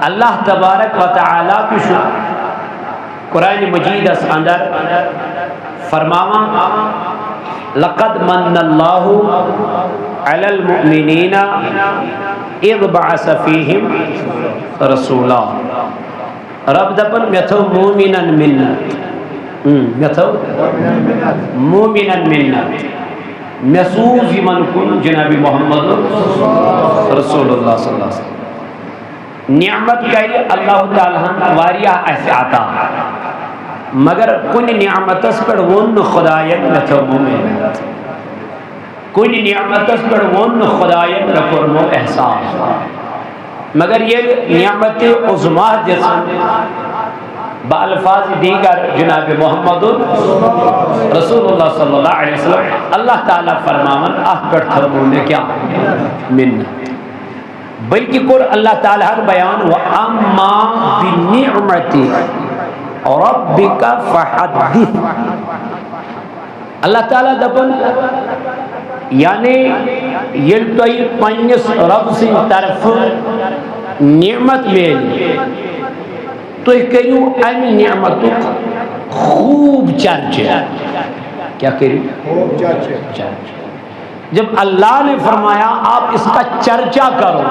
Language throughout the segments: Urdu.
اللہ تبارک و تعالی کی قرآن مجید اس اندر فرماوا لقد من اللہ علی المؤمنین اذ بعث فیہم رسولا رب دپن میتھو مومنن منت میتھو مومنن منت مسوز یمن کن جناب محمد رسول اللہ صلی اللہ علیہ وسلم نعمت کری اللہ تعالیٰ واریہ ایسے عطا مگر کن نعمت اس پر ون خدایت نتو مومن کن نعمت اس پر ون خدایت نکرمو احساس مگر یہ نعمت عظمہ جیسا بالفاظ دیگر جناب محمد رسول اللہ صلی اللہ علیہ وسلم اللہ تعالیٰ فرماون آہ پر تھرمو نے کیا منت بلکہ قر اللہ تعالیٰ بیان وَأَمَّا بِنِعْمَتِ رَبِّكَ فَحَدِّثْ اللہ تعالیٰ دپن یعنی یہ تو پنس رب سے طرف نعمت میل تو کریو ام نعمت خوب چرچے کیا کریو خوب چرچے جب اللہ نے فرمایا آپ اس کا چرچا کرو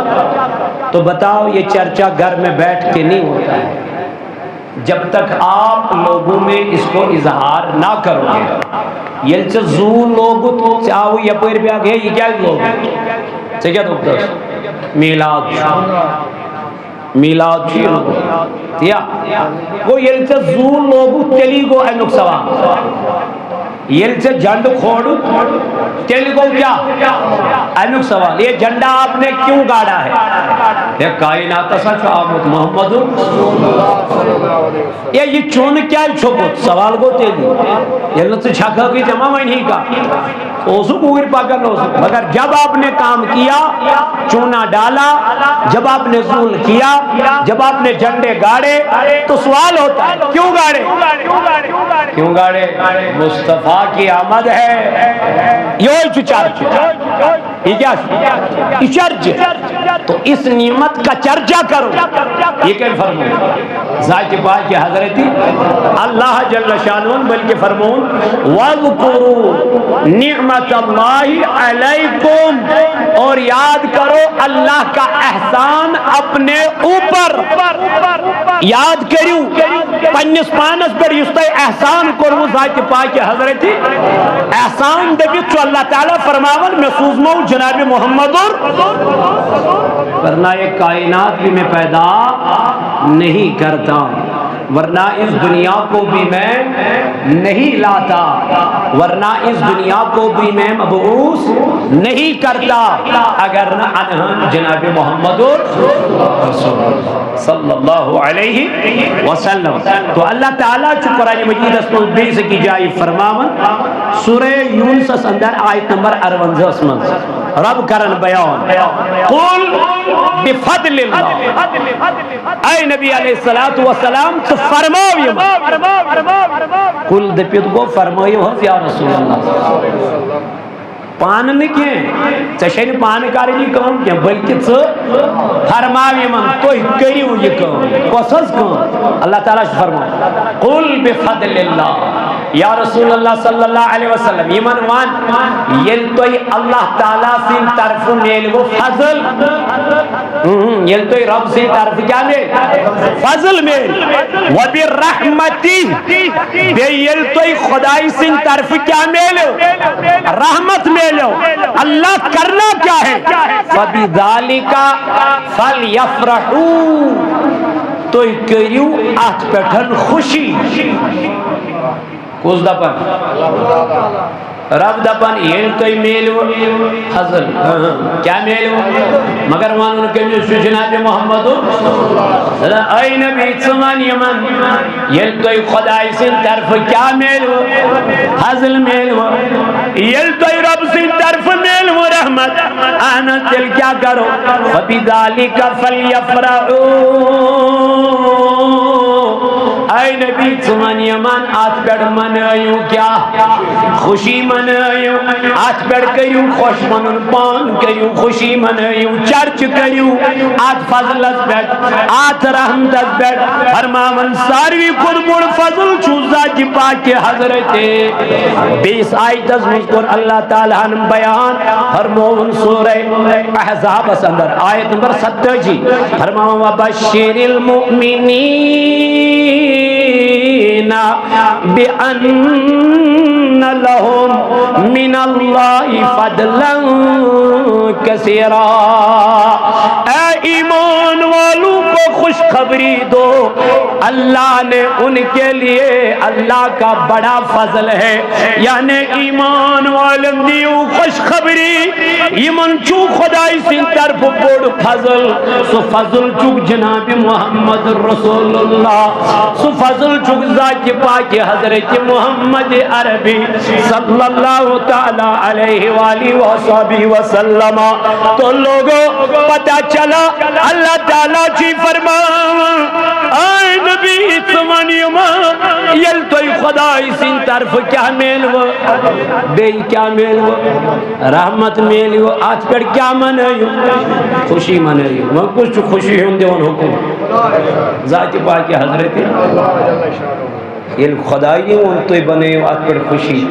تو بتاؤ یہ چرچا گھر میں بیٹھ کے نہیں ہوتا ہے جب تک آپ لوگوں میں اس کو اظہار نہ کرو گے یہ زو لوگ چاہو یا پیر پہ آگے یہ کیا لوگ سے کیا دکتر میلاد میلاد یا وہ یہ زو لوگ تلی گو اینک سوام یہ سے جھنڈ کھوڑو تیل کو کیا اینک سوال یہ جھنڈا آپ نے کیوں گاڑا ہے یہ کائنات سچ آمد محمد یہ چون کیا چھپت سوال کو تیلی یہ لطس چھکا کی جمع میں نہیں کا اوسو کوئی پاکر نہ ہو مگر جب آپ نے کام کیا چونا ڈالا جب آپ نے ظلم کیا جب آپ نے جھنڈے گاڑے تو سوال ہوتا ہے کیوں گاڑے کیوں گاڑے مصطفیٰ کی آمد ہے یہ چرچ تو اس نعمت کا چرچا کرو یہ کیا فرمون ذات پاک کی حضرتی اللہ جل شانون بلکہ فرمون وَذْكُرُوا نعمت اللہ علیکم اور یاد کرو اللہ کا احسان اپنے اوپر یاد کریو پنس پانس پر یستے احسان کرو ذات پاک کی حضرتی احسان دبیت چو اللہ تعالیٰ فرماون میں سوزمو جناب محمد ورنہ یہ کائنات بھی میں پیدا نہیں کرتا ورنہ اس دنیا کو بھی میں نہیں لاتا ورنہ اس دنیا کو بھی میں مبعوث نہیں کرتا اگر نہ انہم جناب محمد صلی اللہ علیہ وسلم تو اللہ تعالیٰ چو قرآن مجید اسم البیس کی جائی فرماون سورہ یونس اندر آیت نمبر 58 اسم رب کرن بیان قل بفضل اللہ اے نبی علیہ السلام تو فرماؤ یہ قل دپیت گو فرمائی ہو یا رسول اللہ پان نکیں چشن پان کاری نہیں کام کیا بلکہ فرماوی من تو کریو یہ کام کوسس کام اللہ تعالیٰ سے فرماؤ قل بفضل اللہ یا رسول اللہ صلی اللہ علیہ وسلم یہ منوان یل تو اللہ تعالیٰ سے طرف میل وہ فضل یل تو رب سے طرف کیا میل فضل میل وبرحمتی بے یل تو خدای سے طرف کیا میل رحمت میلو اللہ کرنا کیا ہے فَبِذَالِكَ فَلْيَفْرَحُوا تو کریو آت پیٹھن خوشی کس دپن رب دپن یہ تو میلو حضل کیا میلو مگر مانون کمی جناب محمد اے نبی چمان یمن یہ تو خدای سے طرف کیا میلو حضل میلو یہ تو رب سے طرف میلو رحمت آنا دل کیا کرو فَبِذَالِكَ فَلْيَفْرَحُوا اے نبی ثمان یمان آت پیڑ منائیو کیا خوشی منائیو آت پیڑ کریو خوش منن پان کریو خوشی منائیو چرچ کریو آت فضل از پیڑ آت رحمت از پیڑ فرماون ساروی کن بڑ فضل چوزا جی پاک حضرت 20 آیت از مذکر اللہ تعالیٰ نے بیان فرماون سورہ احزاب اندر آیت نمبر 70 فرماون وبشر المؤمنین بأن لهم من الله فضلا کثیرا اے ایمان والوں کو خوشخبری دو اللہ نے ان کے لیے اللہ کا بڑا فضل ہے یعنی ایمان والن دیو خوشخبری ایمان چو خدای سین طرف بڑ فضل سو فضل چوک جناب محمد رسول اللہ سو فضل چوک ذات پاک حضرت محمد عربی صلی اللہ تعالی علیہ وآلہ وصحبہ وسلم تو لوگوں پتہ چلا اللہ تعالیٰ چی فرمان آئے نبی اتمانیما یل توی خدای سین طرف کیا میلو بے کیا میلو رحمت میلو آج پر کیا منائیو خوشی منائیو میں کچھ خوشی ہوں دے ان حکم ذات پاک حضرت یل خدای نہیں ان توی بنے آج پر خوشی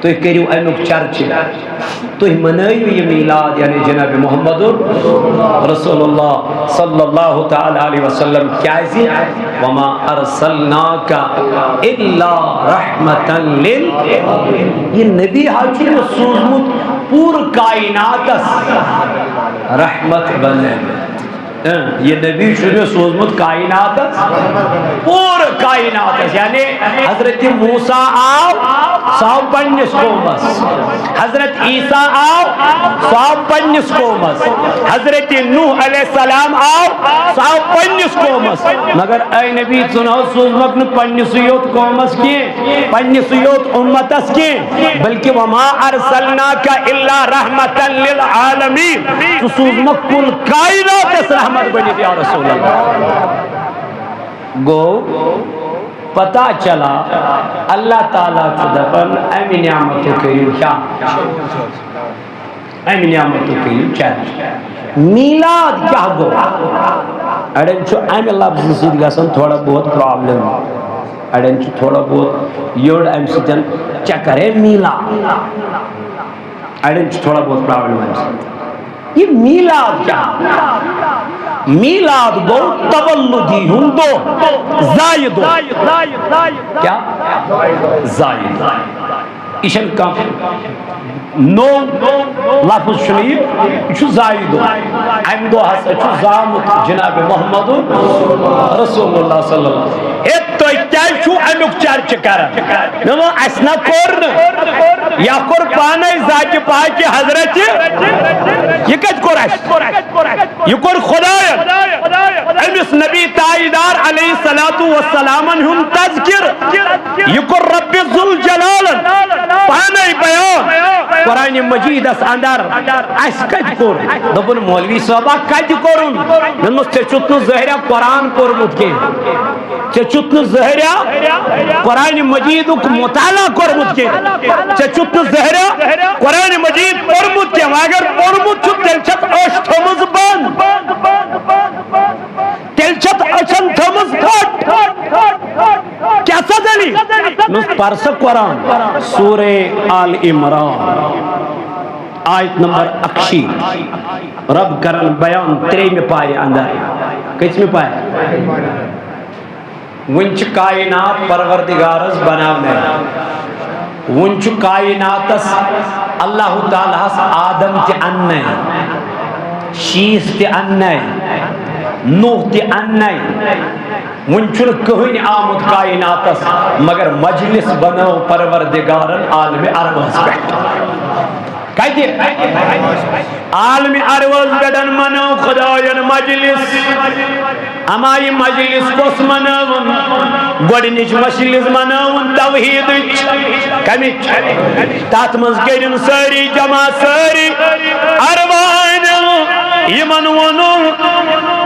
توی کریو اینک چرچ توی منائیو یہ میلاد یعنی جناب محمد رسول اللہ صلی اللہ تعالی علیہ وسلم کیازی وما ارسلناک الا رحمتا یہ نبی حاجی نے سوزمت پور کائنات رحمت بنے یہ نبی شروع سوزمت کائنات پور کائنات یعنی حضرت موسیٰ آو ساو پنیس قومس حضرت عیسیٰ آو ساو پنیس قومس حضرت نوح علیہ السلام آو ساو پنیس قومس مگر اے نبی سنو سوزمت نے پنیس یوت قومس کیے پنیس یوت امتس کیے بلکہ وما ارسلناک الا رحمتا للعالمین تو سوزمت کل کائنات اس رحمت بنی یا رسول اللہ گو پتا چلا اللہ تعالیٰ چودپن ایمی نعمتوں کریو کیا ایمی نعمتوں کریو چاہیے میلاد کیا گو اڑن چھو ایمی لفظ سید گسن تھوڑا بہت پرابلم اڑن چھو تھوڑا بہت یوڑ ایم سیدن چکر ہے میلاد اڑن چھو تھوڑا بہت پرابلم ہے یہ میلاد کیا میلاد گو تولدی ہوں دو زائد ہو کیا زائد اشن کم نو لفظ شنیب چھو زائد ہو ایم دو حسن چھو زامت جناب محمد رسول اللہ صلی اللہ علیہ وسلم ایک تو اکتائی چھو امک چرچ کرا نمو اسنا کورن یا قربانی ذات پاک حضرت یہ کت قرآن یہ قر خدایت امس نبی تائیدار علیہ السلام ہم تذکر یہ قر رب ذوالجلال پانے بیان قرآن مجید اس اندر اس کت قر دبن مولوی صحبہ کت قرن نمس چتن زہرہ قرآن قرمت کے چتن زہرہ قرآن مجید مطالعہ قرمت کے چتن زہرہ قرآن مجید قرمت کے اگر قرمت چھت تلچت اشت ہمز بند تلچت اچھن تھمز کھٹ کیسا دلی نس پرس قرآن سورہ آل عمران آیت نمبر 81 رب کرن بیان 3 میں پائے اندر کس میں پائے ونچ کائنات پروردگارس بناونے ونچ کائناتس اللہ تعالیٰ آدم تی اننے شیس تی اننے نوح تی اننے ونچن کہین آمد کائناتس مگر مجلس بناو پروردگارن عالم ارواز بیٹھ کہتے عالم ارواز بیٹھن مناو خدایان مجلس ہمائی مجلس کس مناون گوڑنچ مجلس مناون توحید کمیچ تات مز گیڑن ساری جمع ساری ارواحن یمن ونو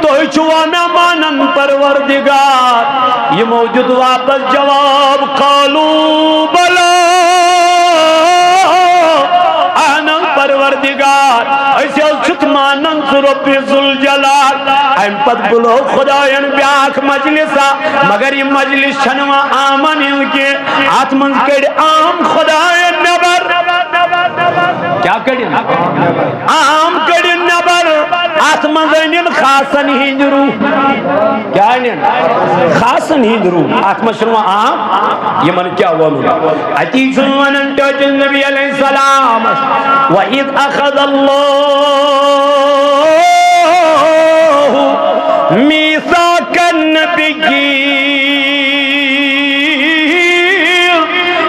تو چوانا مانن پروردگار یہ موجود واپس جواب قالو بلا آنا پروردگار ایسے چھت مانن رب ذوالجلال ایم پت بلو خدایان بیاک مجلسا مگر یہ مجلس چھنوا آمن ان کے آتمن کڑ عام خدایان نبر کیا کڑی عام کڑی نبر آتمن زینین خاصن ہندرو کیا ہے خاصن ہندرو آتمن شنوا عام یہ من کیا ہوا اتی شنوان انتوچ النبی علیہ السلام وَإِذْ أَخَذَ اللَّهُ مِيثَاقَ النَّبِيِّينَ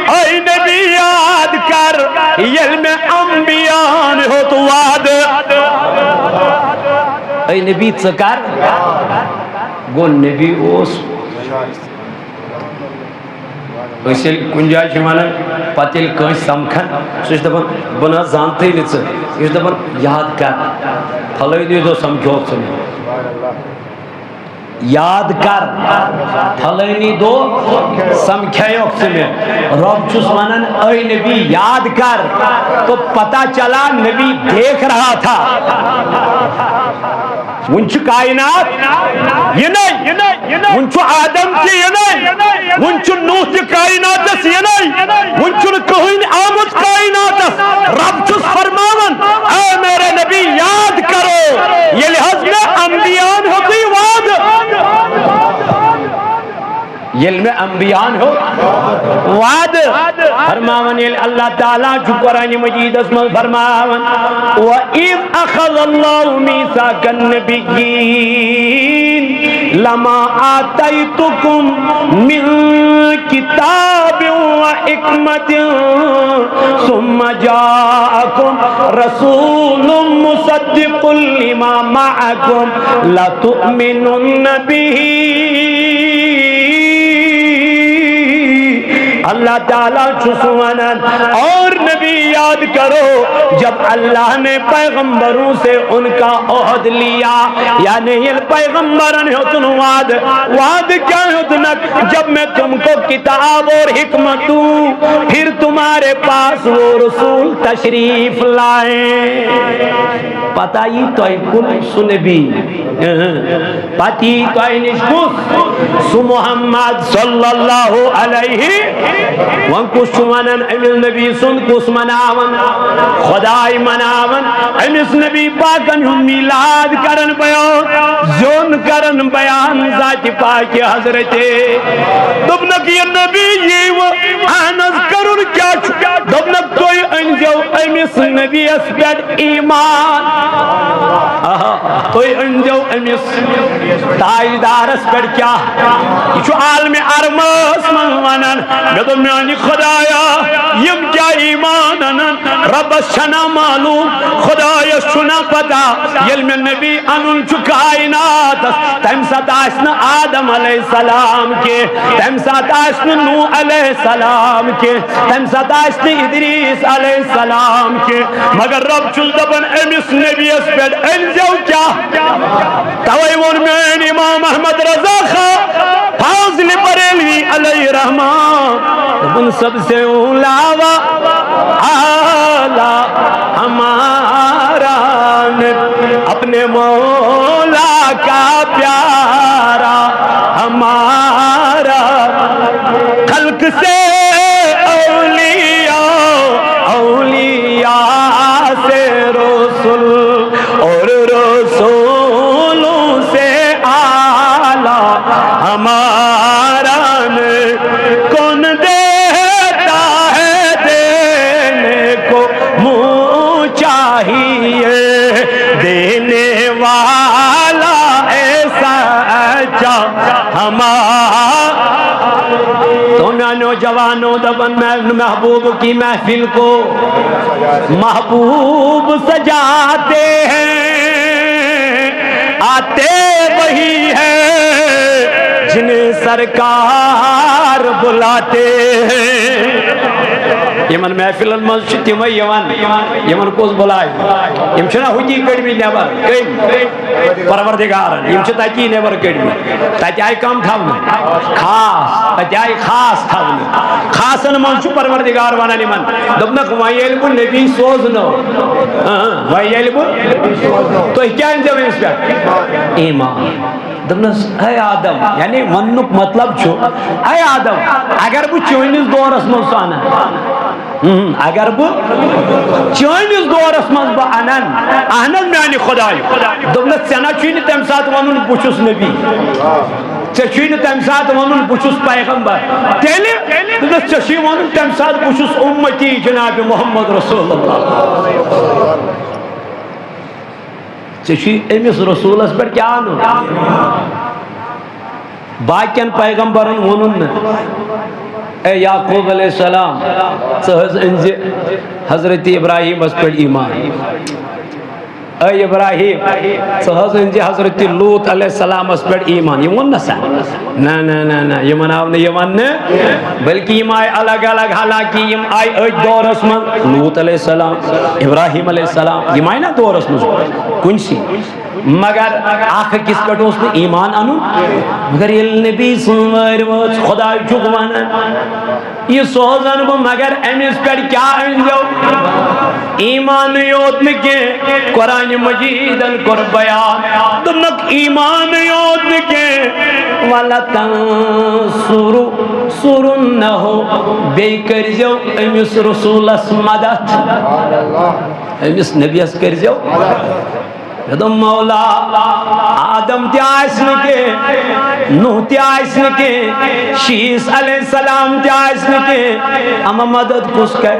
اے نبی یاد کر علم انبیاء ہو تو وعد اے نبی چکر گو نبی اوس ویسے کنجائے شمانا پتیل کنش سمکھن سوچ دبن بنا زانتے ہی نچے اس دبن یاد کر پھلوئی دیو دو سمکھوک سنے یاد کر پھلوئی دو سمکھوک سنے رب چس منن اے نبی یاد کر تو پتا چلا نبی دیکھ رہا تھا ونچ کائنات یہ نہیں ونچ آدم کی یہ نہیں ونچ نوح کی کائنات یہ نہیں ونچ کہین آمد کائنات رب چس فرماون اے میرے نبی یاد کرو یہ لحظ میں انبیان ہوتی وعد یہ علم انبیان ہو وعد فرماون اللہ تعالیٰ جو قرآن مجید اسم فرماون وَإِذْ أَخَذَ اللَّهُ مِيثَاقَ النَّبِيِّينَ لَمَا آتَيْتُكُمْ مِنْ كِتَابٍ وَحِكْمَةٍ ثُمَّ جَاءَكُمْ رَسُولٌ مُصَدِّقٌ لِمَا مَعَكُمْ لَتُؤْمِنُنَّ بِهِ اللہ تعالیٰ چسوانن اور نبی یاد کرو جب اللہ نے پیغمبروں سے ان کا عہد لیا یعنی یہ پیغمبرن ہوتن وعد کیا ہوتنک جب میں تم کو کتاب اور حکمت دوں پھر تمہارے پاس وہ رسول تشریف لائیں پتہ ہی تو کل سنبی پتی تو نشکس سو محمد صلی اللہ علیہ وان کس منن امس نبی سن کس مناون خدای مناون امس نبی پاکن ہم میلاد کرن بیان زون کرن بیان ذات پاک حضرت دبنک یہ نبی یہ و آنز کرن کیا دبنک توی انجو امس نبی اسپیٹ ایمان توی انجو امس تاجدار اسپیٹ کیا یہ عالم ارمس منوانن میں میانی خدایا یم کیا ایمانن رب شنا معلوم خدایا شنا پتا یلم نبی انن چکائنات تم ستاشن آدم علیہ السلام کے تم ستاشن نوح علیہ السلام کے تم ستاشن ادریس علیہ السلام کے مگر رب چل دبن امس نبی اس پر انجو کیا توئی ون میں امام احمد رضا خواہ فاضل بریلوی علیہ رحمان ان سب سے اولا اعلیٰ ہمارا اپنے مولا کا پیارا ہمارا خلق سے اولیاء اولیاء سے رسول اور رسولوں سے اعلیٰ ہمارا کون دیتا ہے دینے کو منہ چاہیے دینے والا ایسا اچھا ہمارا تو نوجوانوں دبن محبوب کی محفل کو محبوب سجاتے ہیں آتے وہی ہے جنہیں سرکار بلاتے ہیں یمن محفلن من تمے یمن کس بلائے یم چھنا ہوتی کڑمی نیبر کم پروردگارن یم چھ تتی نیبر کڑمی تتی آئی کم تھونے خاص تتی آئی خاص تھونے خاصن من چھ پروردگار ونان یمن دپنک ویل بو نبی سوزنو ویل بو تو کیا انجام اس پہ ایمان دپنس اے آدم یعنی ونک مطلب چھو اے آدم اگر بو چونس دورس من سانا اگر بو چونس دورس من بہ انن اہنن میانی خدای دپنس ژےٚ چھُے تمہ سات ونن بہ چھُس نبی ژےٚ چھُے تمہ سات ونن بہ چھُس پیغمبر تیلہِ دپنس ژےٚ چھُے ونن تمہ سات بہ چھُس امتی جناب محمد رسول اللہ ژےٚ چھُے أمِس رسولس پٮ۪ٹھ کیٛاہ اَنُن باقین پیغمبرن وونُن نہٕ اے یعقوب علیہ السلام ژٕ حظ أنزِ حضرت ابراہیمس پٮ۪ٹھ ایمان اے ابراہیم ژٕ حظ أنزِ حضرت لوط علیہ السلامس پٮ۪ٹھ ایمان یہِ ووٚن نہ سا نہ نہ نہ نہ یِمن آو نہٕ یہِ وننہٕ بلکہ یِم آیہِ الگ الگ حالانکہ یِم آیہِ أتھۍ دورس منٛز لوط علیہ السلام ابراہیم علیہ السلام یِم آیہِ نا دورس منٛز کُنسٕے مگر اکھ أکِس پٮ۪ٹھ اوس نہٕ ایمان اَنُن مگر ییٚلہِ نبی سٕنٛز وٲرۍ وٲژ خۄداے چھُکھ ونان یہ سوزن بہ مگر امس پہ کیا انزو ایمان یوت نہ کی قرآن مجیدن کر بیان دنک ایمان یوت نہ کی وَلَتَنْصُرُنَّهُ بیٚیہِ کٔرۍزیو أمِس رسولس مدد أمس نبیس کٔرۍزیو یدم مولا آدم تہِ آسہِ نہٕ کینٛہہ نوح تہِ آسہِ نہٕ کینٛہہ شیٖس علیہ السلام تہِ آسہِ نہٕ کینٛہہ اما مدد کُس کرِ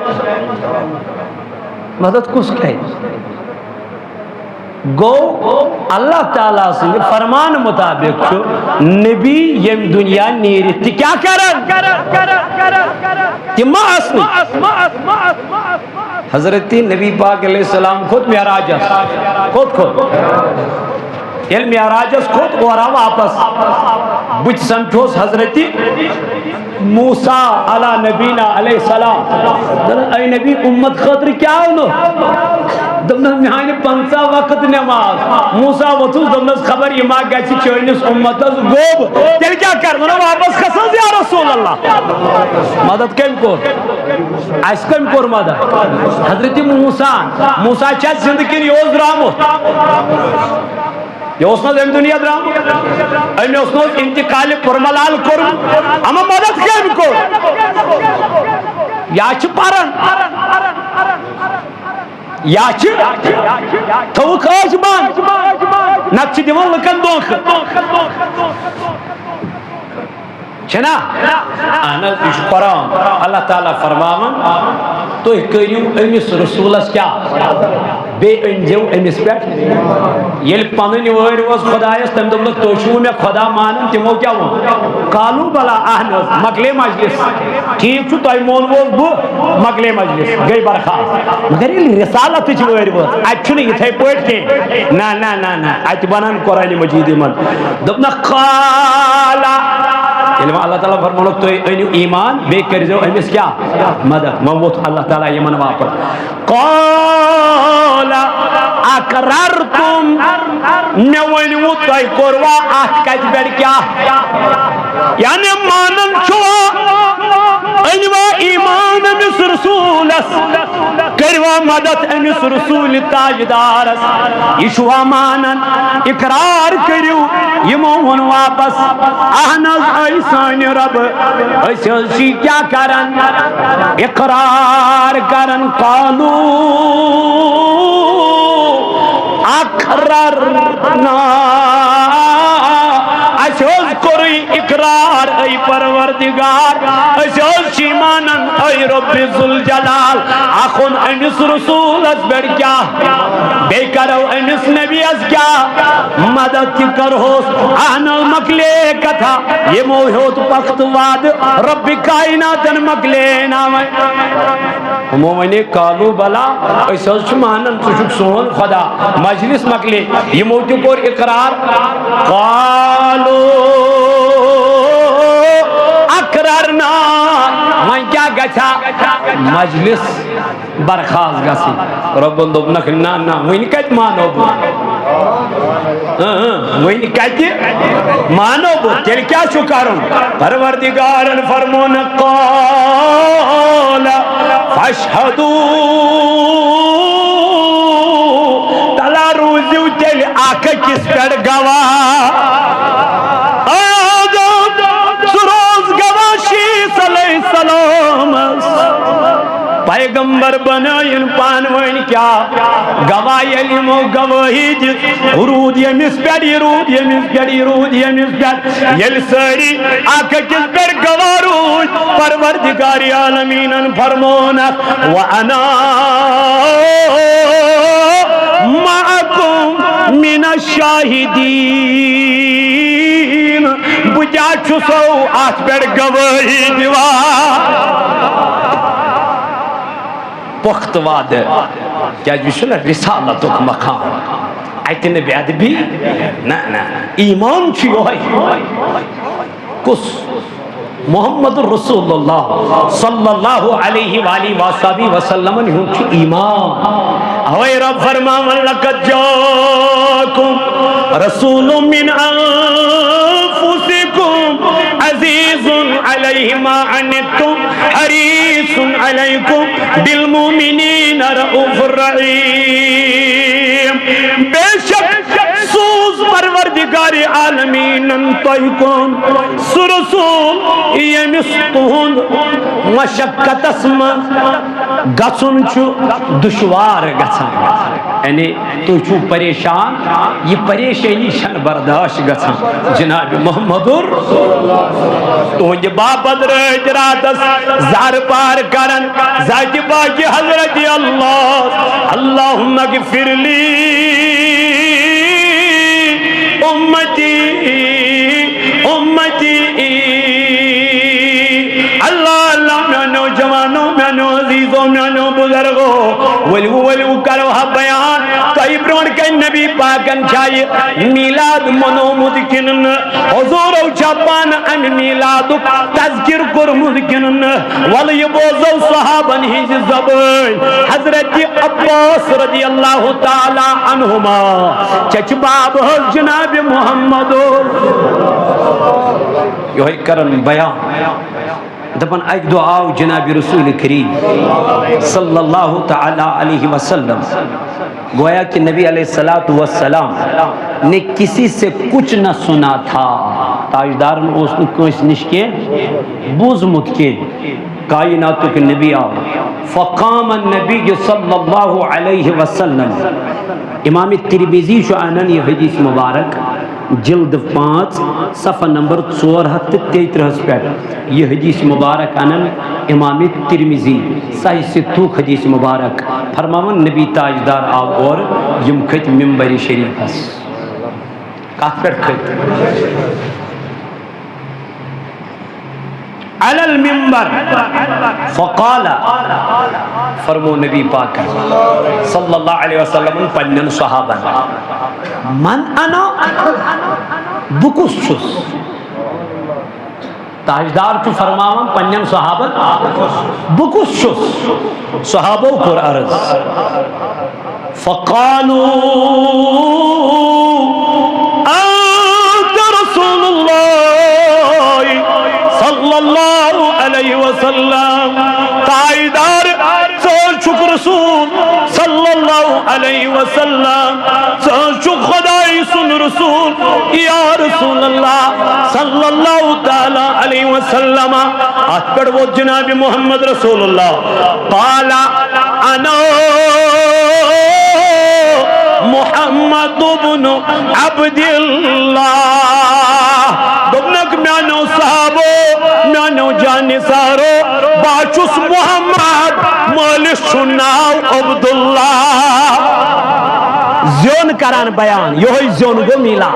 مدد کُس کرِ گو اللہ تعالیٰ سٕنٛدِ فرمان مطابق چھُ نبی ییٚمہِ دُنیا نیٖرِتھ تہِ کیٛاہ کران تِم ما آسنہٕ حضرت نبی پاک علیہ السلام کھوٚت معراجس کھوٚت ییٚلہِ معراجس کھوٚت اورٕ آو واپس بٕتھِ سمکھیوس حضرت موسیٰ علیٰ نبینا علیہ السلام اے نبی امت خٲطرٕ کیٛاہ اونُکھ دپنس میانہِ 50 وقت نماز موسیٰ ووٚتھُس دپنس خبر یہِ ما گژھِ چٲنِس اُمتس گوٚب تیٚلہِ کیٛاہ کر ونو واپس کھس حظ یا رسول اللہ مدد کٔمۍ کوٚر اَسہِ کٔمۍ کوٚر مدد حضرت موسیٰ چھا زِندٕ کِنہٕ یہِ اوس درٛامُت یہ اس نے زم دنیا درام امی اس نے انتقال پرملال کرم اما مدد کیم کو یا چھ پارن یا چھ تو کاج مان نقش دیوان لکن دونک چھنا انا اس قرآن اللہ تعالیٰ فرماون تو کریو امس رسولس کیا بے انجو امس پہ یل پنن وٲرۍ ؤژ خدایس تم دوٚپنکھ تُہۍ چھُو مےٚ خدا مانان تمو کیا ووٚن کالو بلا اہن حظ مکلے مجلس ٹھیک چھُ تۄہہِ مونوٕ بہٕ مکلے مجلس گٔے برخاست مگر ییٚلہِ رسالتٕچ وٲرۍ ؤژ اَتہِ چھُنہٕ یِتھَے پٲٹھۍ کینٛہہ نہ نہ نہ نہ اَتہِ بنان قرآنِ مجیٖد یِمن دوٚپنکھ قالا ییٚلہِ اللہ تعالیٰ فرمونکھ تُہۍ أنِو ایمان بیٚیہِ کٔرۍزیو أمِس کیٛاہ مدد وۄنۍ ووٚتھ اللہ تعالیٰ یِمن واپس قالا اقررتم مےٚ ؤنِوٕ تۄہہِ کوٚروا اَتھ کَتہِ پٮ۪ٹھ کیٛاہ یعنی مانن چھُوا أنوا ایمان أمس رسولس کٔروا مدد أمس رسول تاجدارس یہِ چھُوا مانن اقرار کٔرِو یِمو ووٚن واپس اہن حظ اے سانہِ رۄبہٕ أسۍ حظ چھِ کیٛاہ کران اقرار کران قالو اقررنا اسہِ حظ کوٚرُے اقرار اے پروردگار أسۍ حظ چھِ مانان اے رب ذوالجلال اکھُن أمِس رسولس پٮ۪ٹھ کیٛاہ بیٚیہِ کرو أمِس نبیس کیٛاہ مدد تہِ کرہوس اہن حظ مکلے کتھا یِمو ہیوٚت پختہٕ وعدٕ رب کائناتن مکلے نا وۄنۍ یِمو ونے کالو بلا أسۍ حظ چھِ مانان ژٕ چھُکھ سون خدا مجلس مکلے یِمو تہِ کوٚر اقرار قالو تکرارنا وہاں کیا گچھا مجلس برخاست گسی ربن دوبنک نا نا وہی کت مانو بو وہی کت مانو بو تیل کیا چھو کرن پروردگارن فرمون قال فاشہدو تلا روزیو تیل آکھ کس پر گواہ پیغمبر بنائن پانوین کیا گواہی علمو گواہی جس رود یمیس پیڑ رود یمیس پیڑ رود یمیس پیڑ یل ساری آکھ کس پر گواہ رود پروردگاری عالمینن فرمونا وَأَنَا مَعَكُمْ مِنَ الشَّاهِدِينَ بجا چھسو آکھ پر گواہی دیوا پخت وعدہ کیا جو نا رسالتک مقام ایت نبی ادبی نا نا ایمان چھو ہے کس محمد رسول اللہ صلی اللہ علیہ وآلہ وآلہ وسلم ہوں چھو ایمان ہوئے رب فرماون لقد جاکم رسول من انفسکم عزیز علیہ ما عنتم حریص علیکم بالمؤمنین رؤوف الرحیم بے شک سوز پروردگار عالمین انتوکن سرسول یمستون مشکت اسم گسن چھو دشوار گسن یعنی تو چھو پریشان یہ پریشانی شن برداشت گسن جناب محمد تو یہ بابد رہت راتس زہر پار کرن ذات باقی حضرت اللہ اللہم اغفر لی امتی امتی اللہ اللہ میانو جوانو میانو عزیزو میانو بزرگو ولو کرو ہا بیان تو ابرون کے نبی پاکن چاہیے میلاد منو مدکنن حضور و چاپان ام میلادو تذکر کر مدکنن ولی بوزو صحابن ہی زبان حضرت عباس رضی اللہ تعالی عنہما چچ باب جناب محمد یہ کرن بیان دپن ایک دعا جناب رسول کریم صلی اللہ تعالی علیہ وسلم گویا کہ نبی علیہ السلام نے کسی سے کچھ نہ سنا تھا تاجدار نے اس نے کوئی نش کے بوزمت کے کائناتوں کے نبی آؤ فقام النبی صلی اللہ علیہ وسلم امام ترمذی شو آنن یہ حدیث مبارک جلد 5 صفحہ نمبر 433 پر یہ حدیث مبارک آنن امام ترمذی صحیح ستوک حدیث مبارک فرماون نبی تاجدار آو اور یم کھت ممبر شریف ہس کات پر کھت علی المنبر فقال فرمو نبی پاک صلی اللہ علیہ وسلم پنن صحابہ من انا بکس چھس تاجدار تو فرماون پنن صحابہ بکس چھس صحابہ پر عرض فقالوا انت رسول اللہ صلی اللہ علیہ وسلم تاجدار سوچ شکر رسول صلی اللہ علیہ وسلم سوچ خدای سن رسول یا رسول اللہ صلی اللہ تعالی علیہ وسلم اکبر وہ جناب محمد رسول اللہ قال انا محمد بن عبداللہ دبنک میانو صحابو میانو جانی سارو باچوس محمد مالش سناو عبداللہ زیون کران بیان یہی زیون گو میلا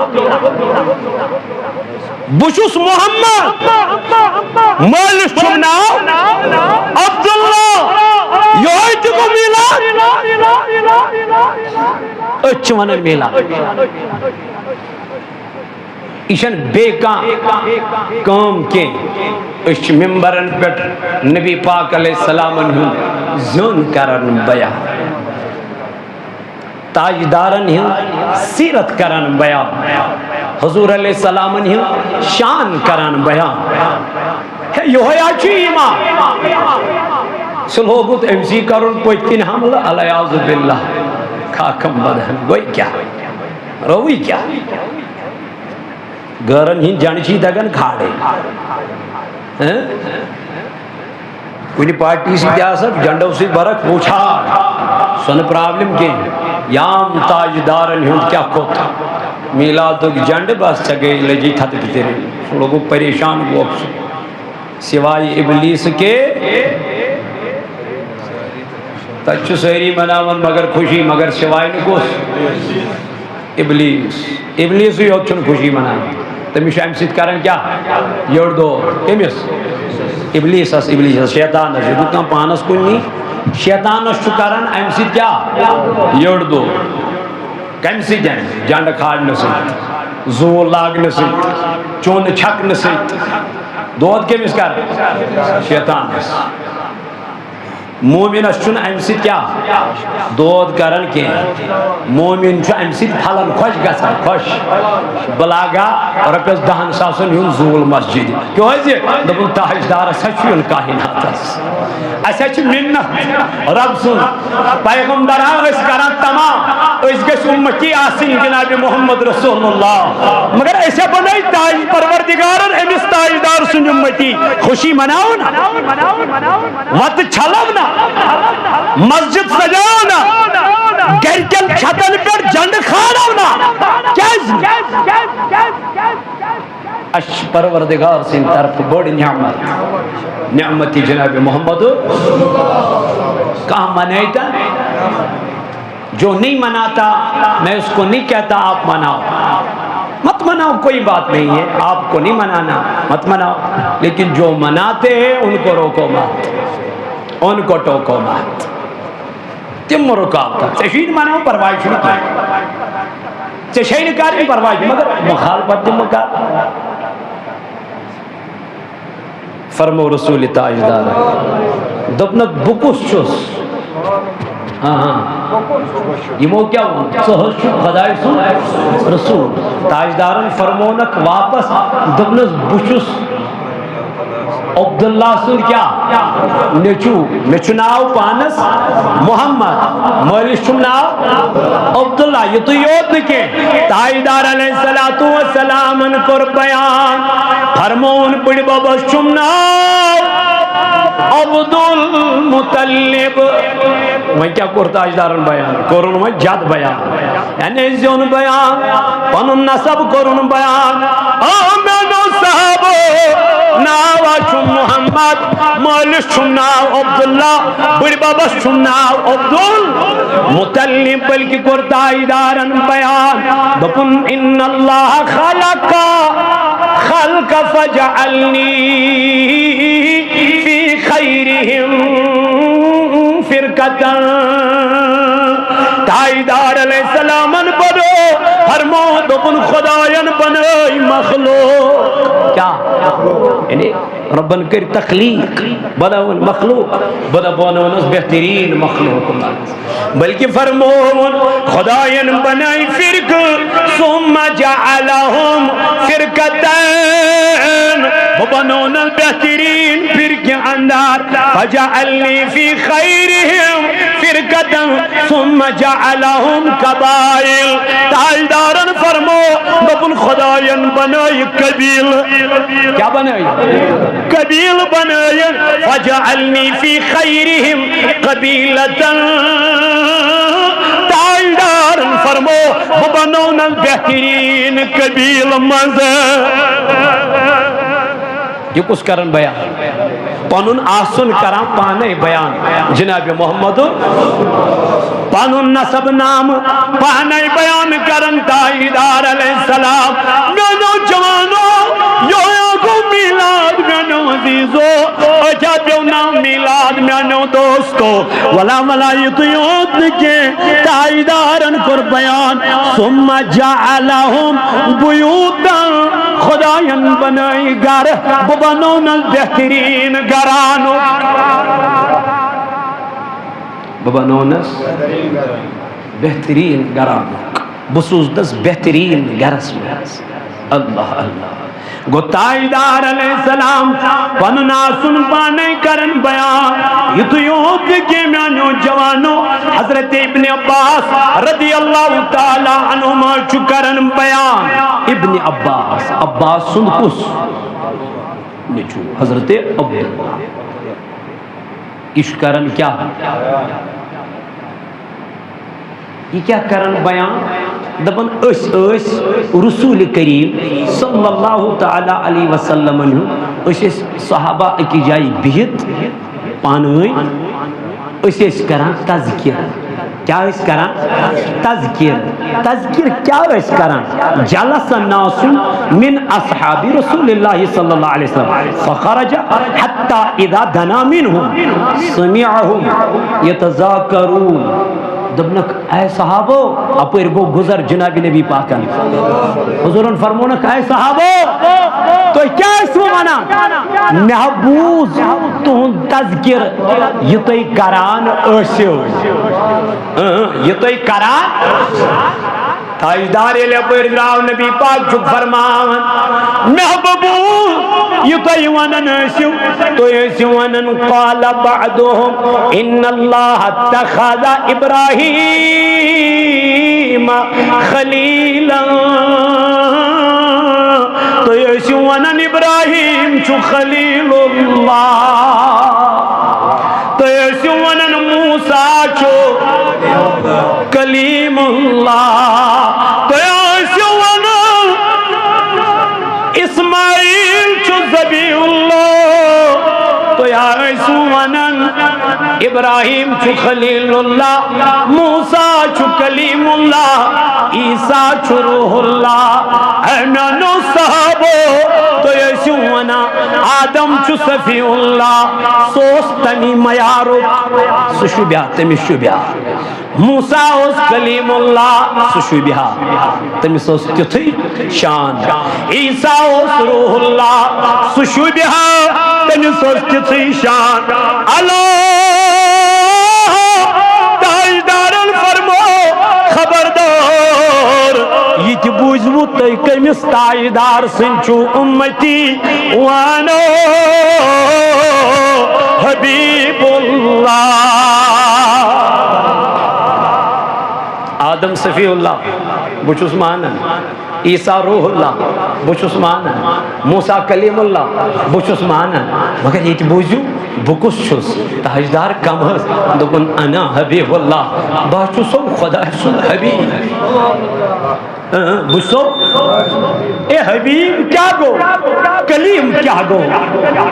بچوس محمد مالش سناو عبداللہ یہی تکو میلا اچھ ونن میلا اشن بے کان کام کے اس ممبرن پٹ نبی پاک علیہ السلام ہن زون کرن بیان تاجدارن ہن سیرت کرن بیان حضور علیہ السلام ہن شان کرن بیان یہ ہویا چی ایمان سلوگت امسی کرن پوچتن حملہ علیہ باللہ کھاکم بدہن گوئی کیا روی کیا گرن ہن جانچی دگن کھاڑے کنی پارٹی سی کیا سب جنڈو سی برک پوچھا سن پرابلم کی یام تاجدارن ہن کیا کھوتا میلاد جنڈ بس چگے لجی تھت بترے لوگوں پریشان ہوا سوائے ابلیس کے تچ سہری مناون مگر خوشی مگر سوائے نکوس ابلیس ہی ہوتشن خوشی مناون تمیش امسید کرن کیا یوڑ دو کمیس ابلیس شیطان اس دکان پانس کنی شیطان اس کرن امسید کیا یوڑ دو کمسید جانڈ کھاڑ نسید زور لاغ نسید چون چھک نسید دود کمیس کر شیطان اس مومن اس چون امسید کیا دود کرن کے مومن چون امسید پھلن خوش گسن خوش بلاگا رپس دہن ساسن یون زول مسجد کیوں ہے دبن تاجدار سچون کائنات اسا چھ منت رب سن پیغمبر اس کران تمام اس گس امتی آسن جناب محمد رسول اللہ مگر ایسا بنائی تاج پروردگارن امس تاجدار سن امتی خوشی مناؤن وقت چھلونا مسجد سجاؤنا گرکل چھتن پر جنڈ کھاڑونا کیز اش پروردگار سے طرف بڑی نعمتی جناب محمد کہاں منائیتا جو نہیں مناتا میں اس کو نہیں کہتا آپ مناؤ مت مناؤ کوئی بات نہیں ہے آپ کو نہیں منانا مت مناؤ لیکن جو مناتے ہیں ان کو روکو مت ان کو ٹوکو مت تم رکاوتا چشین مناؤ پروائی شروع کی چشین کاری پروائی مگر مخالفت تم مکار فرمو رسول تاجدار دبنک بکوس چوس یہ مو کیا ہوں سہر شد خدای سن رسول تاجدارن فرمونک واپس دبنس بچوس عبداللہ سن کیا نیچو مچناو پانس محمد مولیش چمناو عبداللہ یہ تو یود نکے تاجدار علیہ السلام کر بیان فرمون بڑی بابا چمناو عبد المطلب وہیں کیا کرتا تاجدارن بیان کرن وہیں جد بیان یعنی زیون بیان پنن نصب کرن بیان آمین و صحابو ناوا چون محمد مالش چون ناو عبداللہ بڑی بابا چون ناو عبدالمطلب بلکی کرتا تاجدارن بیان دپن ان اللہ خلق فجعلنی فی خیرہم فرقتا تاجدار علیہ السلام بنو فرمو دپن خدایان بنائی مخلوق کیا یعنی ربن کر تخلیق بناون مخلوق بناون بہترین مخلوق بلکہ فرمون خدایان بنائی فرق ثم جعلہم فرقتین بناون بہترین فرق اندار فجعلنی فی خیرہم فرقتا ثم جعلہم قبائل تاجدارن فرمو دپن خدایان بنائی قبیل کیا بنائی قبیل بنائی فجعلنی فی خیرہم قبیلتا تاجدارن فرمو بناون بہترین قبیل مزہ یہ کس کرن بیان پانون آسن کران پانے بیان جناب محمد پانون نصب نام پانے بیان کرن تاجدار علیہ السلام میں نوجوانوں یو کو میلاد میں نو عزیزو اچھا پیونا میلاد میانو دوستو ولا ملائیت یوت کے تائیدارن کر بیان ثم جعلہم بیوتا خدایان بنائی گر ببنون بہترین گرانو ببنونس بہترین گرانو بسوز دس بہترین گرس میں اللہ اللہ گو تائیدار علیہ السلام پننا سن پانے کرن بیان یہ تو یوں دیکھے میانو جوانو حضرت ابن عباس رضی اللہ تعالی عنہما چکرن بیان ابن عباس عباس سن کس نچو حضرت عبداللہ اشکرن کیا یہ کیا کرن بیان دبن اس رسول کریم صلی اللہ تعالی علیہ وسلم اس صحابہ کی جائی بہت پانوئی اس کرن تذکر کیا اس کرن تذکر کیا اس کرن جلس الناس من اصحاب رسول اللہ صلی اللہ علیہ وسلم فخرج حتی اذا دنا منهم سمعهم يتذاکرون دبنک اے صحابو اپر گو گزر جناب نبی پاکن حضورن فرمونک اے صحابو تو کیا اسو منا محبوظ تون تذکر یہ تو کران اشیو یہ تو کران تاجدار لپر راو نبی پاک چک فرمان محبوب یہ تو ونن اشیو تو ایسی ونن قال بعدهم ان اللہ اتخذ ابراہیم خلیلا تو ایسی ونن ابراہیم چو خلیل اللہ تو ایسی ونن موسیٰ چو کلیم اللہ تو ایسی ونن اسماعیل چو ذبیح اللہ تو ایسی ونن ابراہیم چو خلیل اللہ موسیٰ چو کلیم اللہ عیسیٰ چو روح اللہ امینو صحابو تو ایسی ونا آدم چو صفی اللہ سوس تمی میارو سشبیہ تمی شبیہ موسیٰ اس کلیم اللہ سشبیہ تمی سوس تیتھی شان عیسیٰ اس روح اللہ سشبیہ تمی سوس تیتھی شان اللہ تاجدارن فرمو خبردار یہ تی بوجھمو تی کمیس تاجدار سنچو امتی وانو حبیب اللہ آدم صفی اللہ بچوس مانا عیسیٰ روح اللہ بچوس مانا موسیٰ کلیم اللہ بچوس مانا مگر یہ بوجھو بکس چھس تاجدار کم ہس دکن انا حبیب اللہ باچو سو خدا سن حبیب بسو اے حبیب کیا گو کلیم کیا گو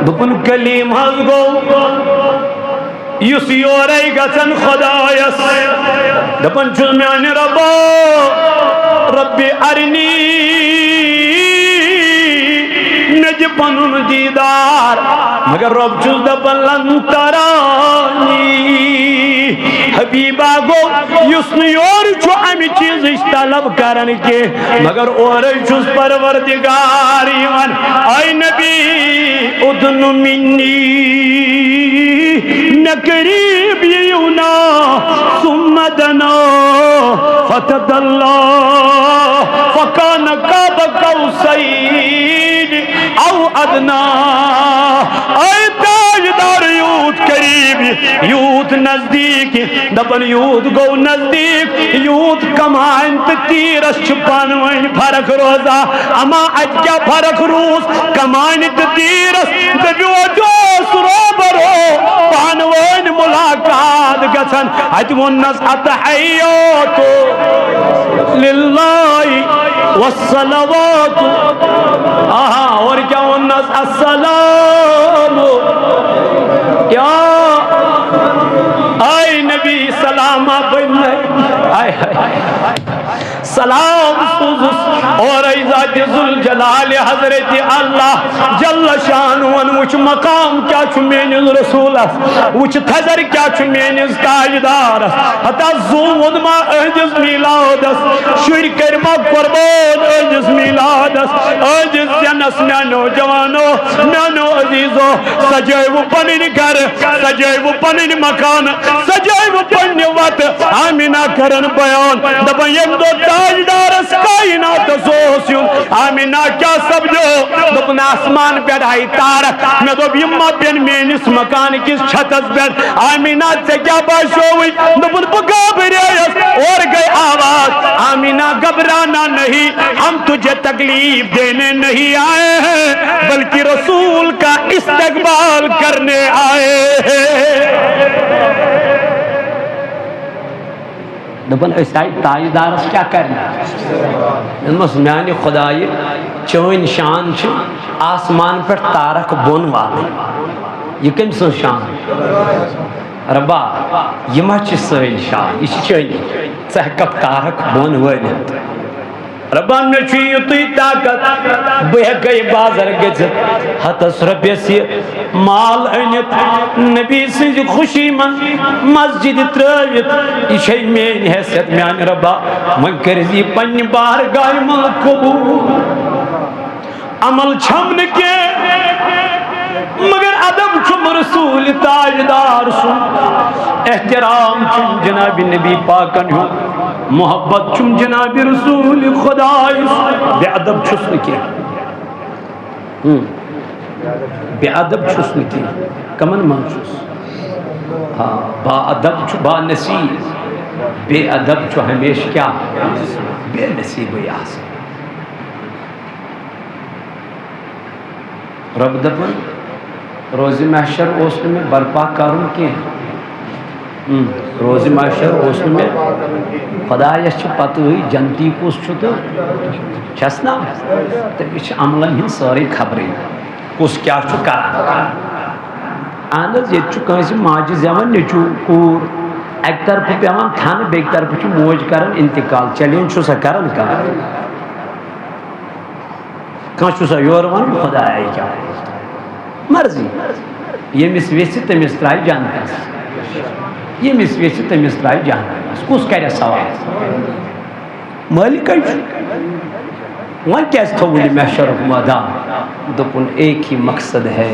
دکن کلیم ہس گو یس یورائی گسن خدایس دپن چھس میانی ربا رب ارنی نج پنن دیدار مگر رب چھس دپن لن ترانی حبیبہ گو یس نیور چھو امی چیز طلب کرن کے مگر اور چھس پروردگار ایمان اے نبی ادن منی نقریب یونا ثم دنا فتدلہ فکان قاب قوسین او ادنا اے تاجدار یوت قریب یوت نزدیک دبن یوت گو نزدیک یوت کمائن تیرس چھپان وین فرق روزا اما اج کیا فرق روز کمائن تیرس دبیو جوس رو برو پانوین ملاقات گسن اج ونس اتحیاتو للہ والصلوات اور کیا ونس السلام کیا آئی نبی سلامہ بن آئے سلام سوزس اور ذات ذوالجلال حضرت اللہ جل شانہ وچ مقام کیا چھ میانس رسولس وچ تھزر کیا چھ میانس تاجدارس حتی زود ما اہجس میلادس شر کرما قربان اہجس میلادس اہجس جنس میانو جوانو میانو عزیزو سجائیو پنن گھر سجائیو پنن مکان سجائیو پنن وط آمینہ کرن بیان دبا یم دو تاجدارس کائنات سوسیون آمینہ کیا سبجو دبن آسمان پر آئی تارک میں دو بیمہ بین مینس مکان کس چھتس پر آمینہ سے کیا باشو ہوئی دبن بگابریس اور گئے آواز آمینہ گھبرانا نہیں ہم تجھے تکلیف دینے نہیں آئے ہیں بلکہ رسول کا استقبال کرنے آئے ہیں دبن ایسائی تاجدارس کیا کرنا انمس میانی خدای چون شان چھ آسمان پر تارک بون والے یہ کم سن شان ربا یہ ما چھ سہل شان یہ چھ چہکک تارک بون والے ربا میں چھوئی توی طاقت بہ گئی بازر گزت ہتس ربیس مال انت نبی سنج خوشی من مسجد ترویت یہ چھئی مین حیثیت میان ربا من کرزی پنی بارگاہ من قبول عمل چھمن کے مگر ادب چھم رسول تاجدار سن احترام چھم جناب نبی پاکن ہوں محبت چھم جناب رسول خدای بے ادب چھس نکی بے ادب چھس نکی کمن من چھس با ادب چھو با نصیب بے ادب چھو ہمیش کیا بے نصیب یاس رب دبن روز محشر اوسن میں برپا کرن کی روز محشر اوسن میں خدایس چھ پتہ ہوئی جنتی کس چھ تو چھسنا تو یہ عملن ہن ساری خبریں کس کیا چھ کران اہنز یہ چھ کنس ماجہ زیون نیچو کور ایک طرف پیوان تھن بیک طرف چھ موج کرن انتقال چلین چھ سا کرن کان چھ سا یور ون خدا آئی کیا مرضی یہ مس ویسی تمس ترائی جانتا یہ مس ویسی تمس ترائی جانتا کس کرے سوال مالک وہاں کیس تھوڑی محشر میدان دپن ایک ہی مقصد ہے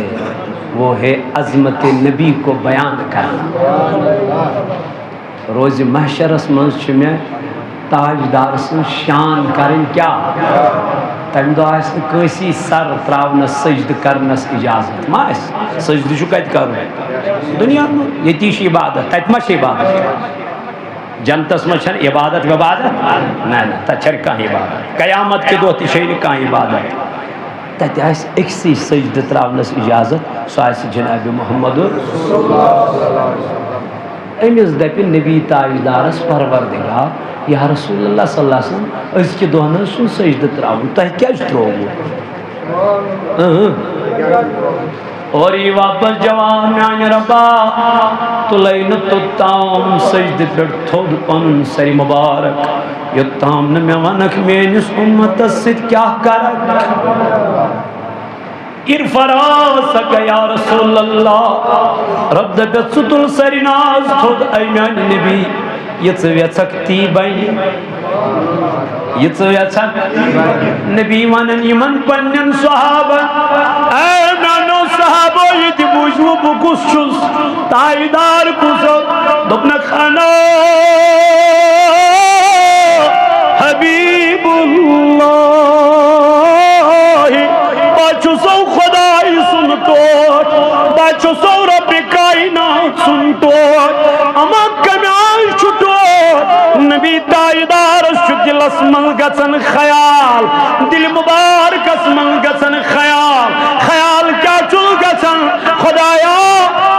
وہ ہے عظمت نبی کو بیان کرنا روز محشرس منز میں تاجدار سن شان کرن کیا تم دو آئیس کنسی سر تراؤنس سجد کرنس اجازت ما آئیس سجد شو کت کرو دنیا میں یتیش عبادت تت مش عبادت جنتس میں چھن عبادت وبادت نا تچھر کان عبادت قیامت کے دو تشہیر کان عبادت تت آئیس اکسی سجد تراؤنس اجازت سو آئیس جناب محمد امس دپ نبی تاجدارس پروردگار یا رسول اللہ صلی اللہ علیہ وسلم اس کے دونوں سن سجدہ تراؤن تہ کیا تروو اور یہ واپس جوان میان ربا تلین توتام سجدہ پر تھود پن سری مبارک یتام نہ میں ونک مینس امت ست کیا کرک ارفرا سکا یا رسول اللہ رب دبت ستل سری ناز تھود ایمان نبی یہ ژویژھکھ بنی یہ ژویژھکھ نبی ونن یمن پنن صحابہ اے میانو صحابہ یہ تہ بوزو بہ کس چھس تاجدار کس دپنک خانہ حبیب اللہ بچھسو خدای سن ٹوٹ بچھسو رب کائنات سن ٹوٹ اما کمیائی چھٹو نبی تاجدار دلس من گژھن خیال دل مبارکس من گژھن خیال خیال کیا چھ گژھن خدایا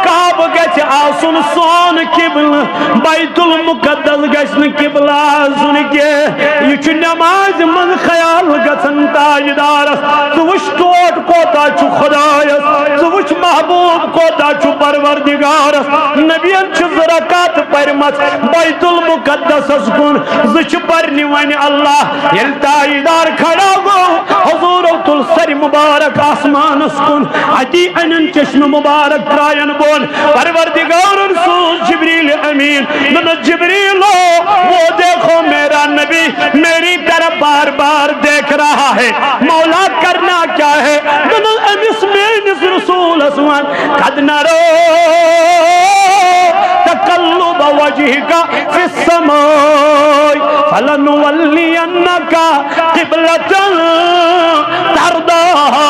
کعبہ گژھِ آسن سون قبل بیت المقدس گژھن قبل آسن کے یہ چھ نماز من خیال گژھن تاجدارس ژٕ وٕچھ ٹوٹ کوتاہ چھُ خدایس ژٕ وٕچھ محبوب کوتاہ چھُ پروردگارس نبیَن چھِ زٕ رکعت پرمژ بیت المقدسس کُن زٕ چھِ پرنہِ وۄنۍ اللہ ییٚلہِ تاجدار کھڑا گوٚو حضوٗرو تُل سر مبارک آسمانس کن اتی انن چشم مبارک ترائن بون پروردگار رسول جبریل امین من جبریلو وہ دیکھو میرا نبی میری طرف بار بار دیکھ رہا ہے مولا کرنا کیا ہے من امس مینس رسول اسوان قد نرو تقلب وجهك في السماء فلنولينك قبلة ترضاها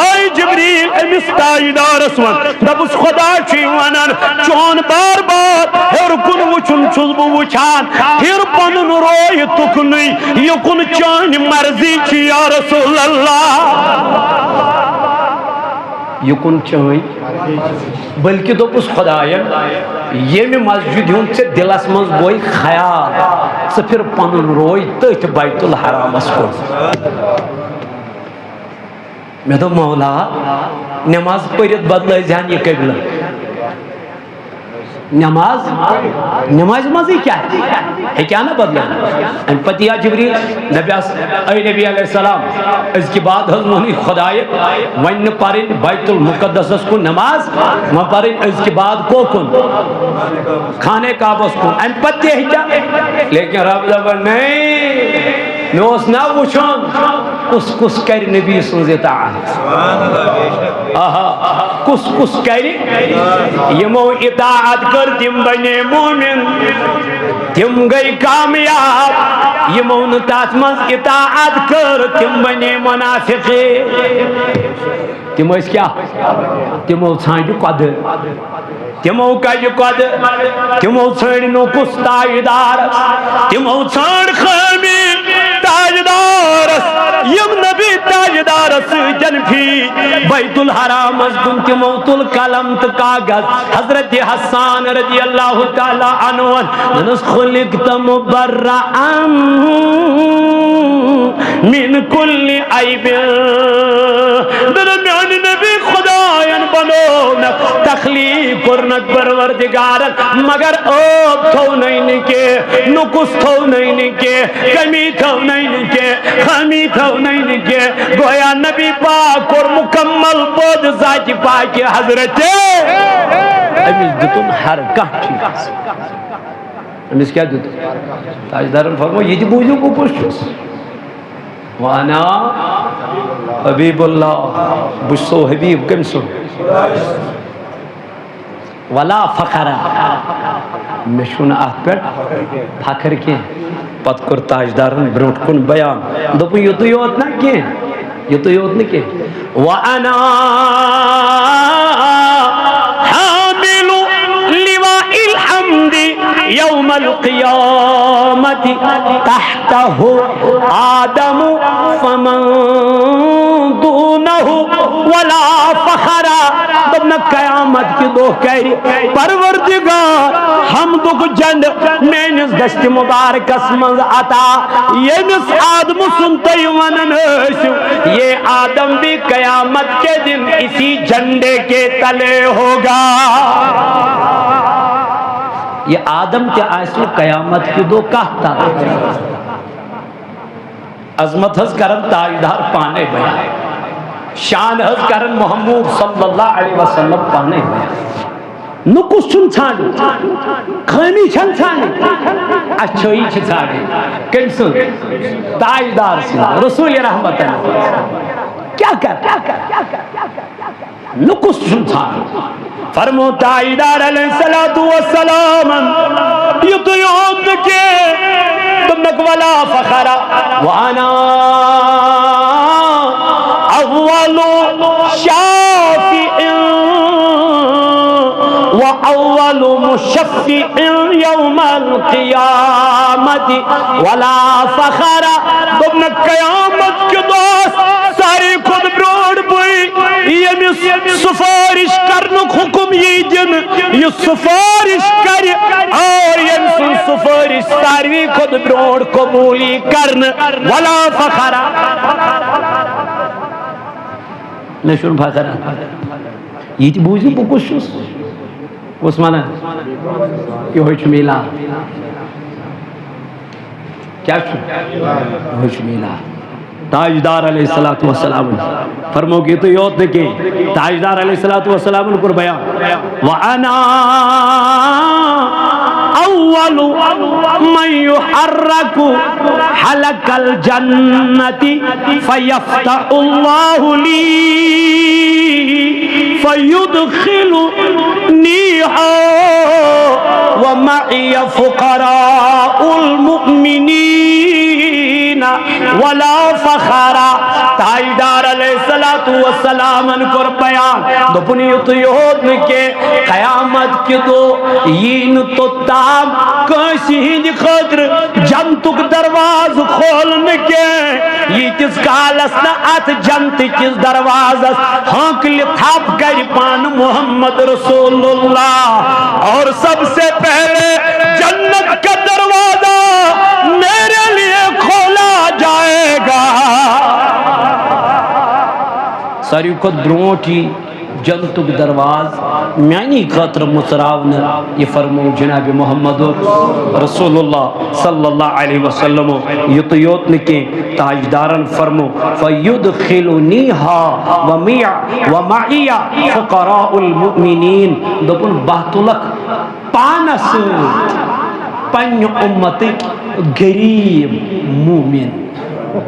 اے جبریل امس تاجدار اسوان دبس خدا چی ونن چون بار بار ہر کن وچن چھس بہ وچھان پھر پنن روی تکنی یکن چان مرضی چی یا رسول اللہ یکن چان بلکہ دوپس خداین یہ مسجد ہوں سے دلس مز گوئی خیال سے پھر پنن روی تیت بیت الحرامس کو میں تو مولا نماز پڑھت بدل ذہن یہ قبلہ نماز مزی کیا ہے کیا نہ بدل ان پتیا جبریل نبی اے نبی علیہ السلام اس کے بعد حضرت خدای ون پرن بیت المقدس کو نماز وہ پرن اس کے بعد کو کن کھانے کعبہ کو ان پتیا کیا لیکن رب دبا نہیں میں اس نہ وچھان کس کر نبی سنز اطاعت کس کر یمو اطاعت کر تم بنے مومن تم گئی کامیاب یمو نتات مز اطاعت کر تم بنے منافق تمو اس کیا تمو ژھانڈ قد تمو کج قد تمو ژھانڈ نو کس تاجدار تمو ژھانڈ خامی تاجدار یم نبی تاجدار سجن بھی بیت الحرام ازدن تمو تل قلم تو کاغذ حضرت حسان رضی اللہ تعالی عنہ ننس خلقت مبرعن من کل عیب درمیان نبی خدایان بنو تخلیق کرنک پروردگارک مگر اوب تھو نہیں نکے نکس تھو نہیں نکے کمی تھو نہیں نکے خامی تھو نہیں نکے گویا نبی پاک اور مکمل بود ذات پاک حضرت امیز دتن ہر کہاں چیز امیز کیا دتن تاجدارن فرمو یہ دی بوجھو کو پوشتس وانا حبیب اللہ بشسو حبیب کمسو ولا فخرہ مشون آت پر فخر کی پت کر تاجدارن بروٹ کن بیان دوپو یہ تو یوت نہ کی یہ تو یوت نہ کی وانا حامل لواء الحمد يوم القيامة تحته آدم فمن دونه ولا فخر دبنا قیامت کی دو کہری پروردگار حمدک جند مینس دشت مبارک اسمز عطا یہ مس آدم سنتی ونن شو یہ آدم بھی قیامت کے دن اسی جھنڈے کے تلے ہوگا یہ آدم کے آئسو قیامت کی دو کہتا عظمت حض کرن تاجدار پانے بیا شان حض کرن محمود صلی اللہ علیہ وسلم پانے بیا نکس چھن چھانے خامی چھن چھانے اچھوئی چھ چھانے کن سن تاجدار سن رسول رحمت اللہ کیا کر نکس چھن چھانے فرمو تاجدار علیہ السلام یہ تو یود کے تمک ولا فخرا وانا اول شافع واول مشفع یوم القیامت ولا فخرا تمک قیامت کے دوست ساری خود بروڑ بوئی یمس سفارش کرنک حکم یہ دن یہ سفارش کر اور یم سن سفارش ساروی خود برونڈ قبولی کرن ولا فخرا نشون فخرا یہ تی بوزی بکشس اس مانا یہ ہوئی چمیلا کیا ہوئی چمیلا تاجدار علیہ السلام فرمو کی تو یوت نکی تاجدار علیہ السلام پر بیان وَأَنَا أَوَّلُ مَنْ يُحَرَّكُ حَلَقَ الْجَنَّةِ فَيَفْتَحُ اللَّهُ لِي فَيُدْخِلُنِيهَا وَمَعِيَ فُقَرَاءُ الْمُؤْمِنِينَ وَلَا فَخَرَ تاجدار علیہ السلام کر بیان دپنی تو یہود کے قیامت کی تو یین تو تام کسی ہند خطر جنتک درواز کھولن کے یہ کس کالس نہ ات جنت کس درواز ہانک لتھاپ کر پان محمد رسول اللہ اور سب سے پہلے جنت کا دروازہ میرے لیے کھولا جائے گا ساری کو دروٹی جنتک دروازہ میانی خاطر مصراون یہ فرمو جناب محمد رسول اللہ صلی اللہ علیہ وسلم یہ تو یوت نکے تاجدارن فرمو فَيُدْخِلُنِيهَا وَمَعِيَ فُقَرَاءُ الْمُؤْمِنِينَ دپن بہتلک پانس پنی امتک غریب مومن